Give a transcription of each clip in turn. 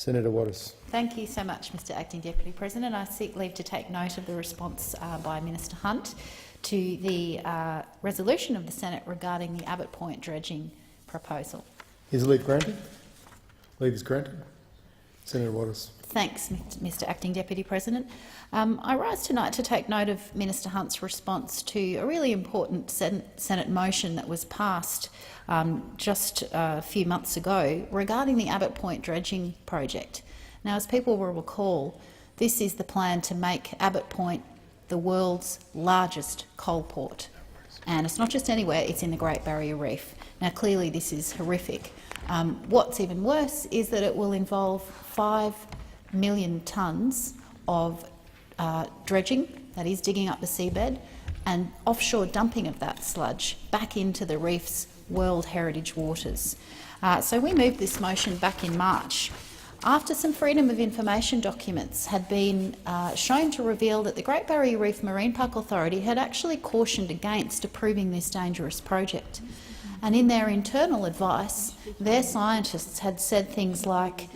Senator Waters. Thank you so much, Mr Acting Deputy President. I seek leave to take note of the response by Minister Hunt to the resolution of the Senate regarding the Abbot Point dredging proposal. Is leave granted? Leave is granted. Senator Waters. Thanks, Mr Acting Deputy President. I rise tonight to take note of Minister Hunt's response to a really important Senate motion that was passed just a few months ago regarding the Abbot Point dredging project. Now, as people will recall, this is the plan to make Abbot Point the world's largest coal port. And it's not just anywhere, it's in the Great Barrier Reef. Now, clearly this is horrific. What's even worse is that it will involve 5 million tonnes of dredging, that is digging up the seabed, and offshore dumping of that sludge back into the reef's World Heritage waters. So we moved this motion back in March after some Freedom of Information documents had been shown to reveal that the Great Barrier Reef Marine Park Authority had actually cautioned against approving this dangerous project. And in their internal advice, their scientists had said things like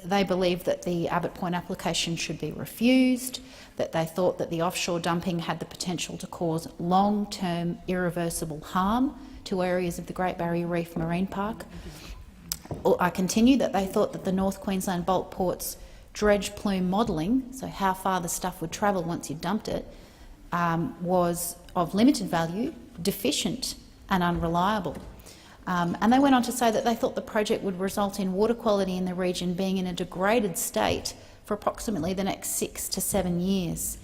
they believed that the Abbot Point application should be refused, that they thought that the offshore dumping had the potential to cause long-term irreversible harm to areas of the Great Barrier Reef Marine Park. I continue that they thought that the North Queensland bulk port's dredge plume modelling, so how far the stuff would travel once you dumped it, was of limited value, deficient and unreliable. And they went on to say that they thought the project would result in water quality in the region being in a degraded state for approximately the next 6 to 7 years.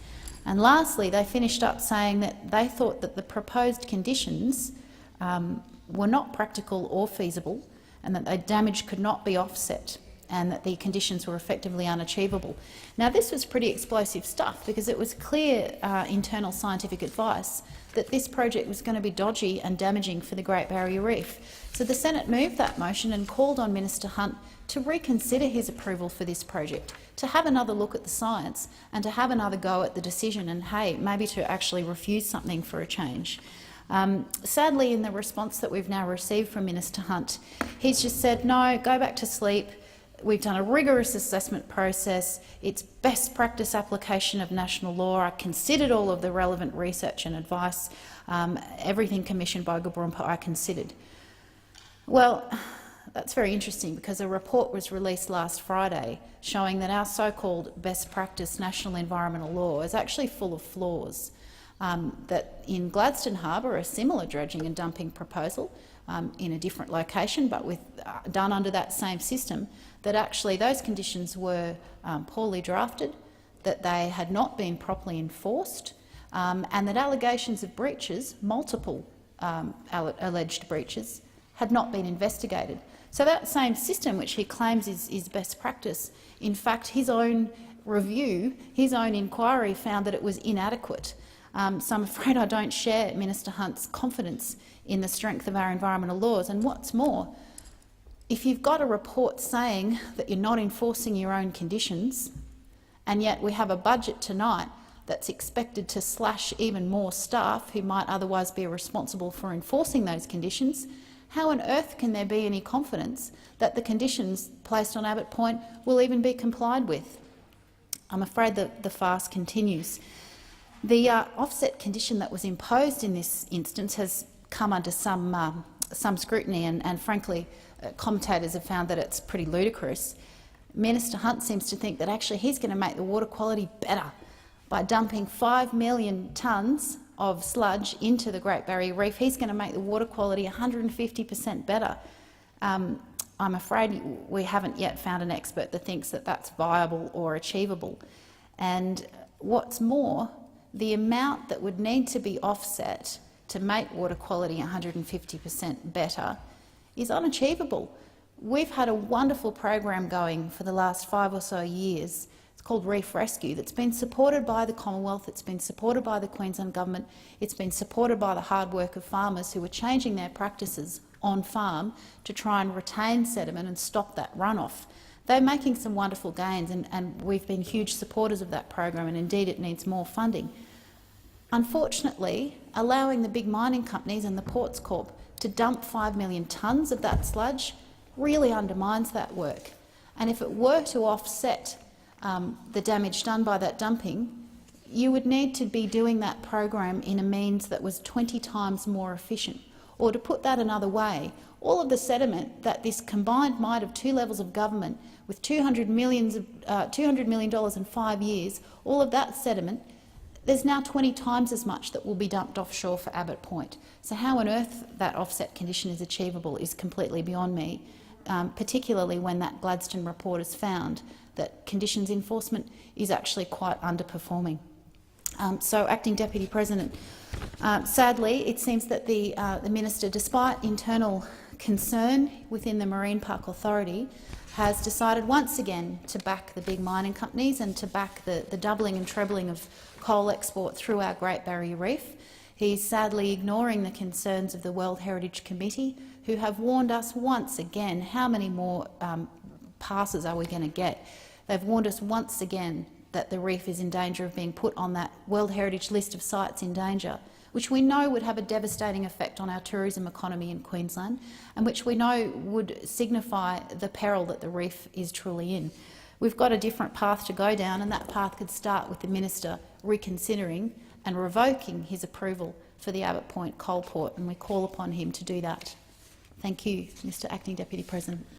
And lastly, they finished up saying that they thought that the proposed conditions were not practical or feasible, and that the damage could not be offset, and that the conditions were effectively unachievable. Now, this was pretty explosive stuff, because it was clear internal scientific advice that this project was going to be dodgy and damaging for the Great Barrier Reef. So the Senate moved that motion and called on Minister Hunt to reconsider his approval for this project, to have another look at the science and to have another go at the decision, and hey, maybe to actually refuse something for a change. Sadly, in the response that we've now received from Minister Hunt, he's just said, no, go back to sleep. We've done a rigorous assessment process. It's best practice application of national law. I considered all of the relevant research and advice. Everything commissioned by Gabroompa I considered. Well, that's very interesting, because a report was released last Friday showing that our so-called best practice national environmental law is actually full of flaws. That in Gladstone Harbour, a similar dredging and dumping proposal in a different location but done under that same system, that actually those conditions were poorly drafted, that they had not been properly enforced, and that allegations of breaches, multiple alleged breaches, had not been investigated. So that same system, which he claims is best practice, in fact his own review, his own inquiry found that it was inadequate. So I'm afraid I don't share Minister Hunt's confidence in the strength of our environmental laws. And what's more, if you've got a report saying that you're not enforcing your own conditions, and yet we have a budget tonight that's expected to slash even more staff who might otherwise be responsible for enforcing those conditions, how on earth can there be any confidence that the conditions placed on Abbot Point will even be complied with? I'm afraid that the farce continues. The offset condition that was imposed in this instance has come under some scrutiny, and frankly, commentators have found that it's pretty ludicrous. Minister Hunt seems to think that actually he's going to make the water quality better by dumping 5 million tonnes of sludge into the Great Barrier Reef. He's going to make the water quality 150% better. I'm afraid we haven't yet found an expert that thinks that that's viable or achievable. And what's more, the amount that would need to be offset to make water quality 150% better is unachievable. We've had a wonderful program going for the last 5 or so years. It's called Reef Rescue, that's been supported by the Commonwealth, it's been supported by the Queensland Government, it's been supported by the hard work of farmers who are changing their practices on farm to try and retain sediment and stop that runoff. They're making some wonderful gains, and we've been huge supporters of that program, and indeed it needs more funding. Unfortunately, allowing the big mining companies and the Ports Corp to dump 5 million tonnes of that sludge really undermines that work. And if it were to offset the damage done by that dumping, you would need to be doing that program in a means that was 20 times more efficient. Or to put that another way, all of the sediment that this combined might of two levels of government with $200 million in 5 years, all of that sediment, there's now 20 times as much that will be dumped offshore for Abbot Point. So how on earth that offset condition is achievable is completely beyond me, particularly when that Gladstone report has found that conditions enforcement is actually quite underperforming. So, Acting Deputy President, sadly, it seems that the Minister, despite internal concern within the Marine Park Authority, has decided once again to back the big mining companies and to back the doubling and trebling of coal export through our Great Barrier Reef. He's sadly ignoring the concerns of the World Heritage Committee, who have warned us once again. How many more passes are we going to get? They've warned us once again that the reef is in danger of being put on that World Heritage list of sites in danger, which we know would have a devastating effect on our tourism economy in Queensland and which we know would signify the peril that the reef is truly in. We've got a different path to go down, and that path could start with the Minister reconsidering and revoking his approval for the Abbot Point coal port, and we call upon him to do that. Thank you, Mr. Acting Deputy President.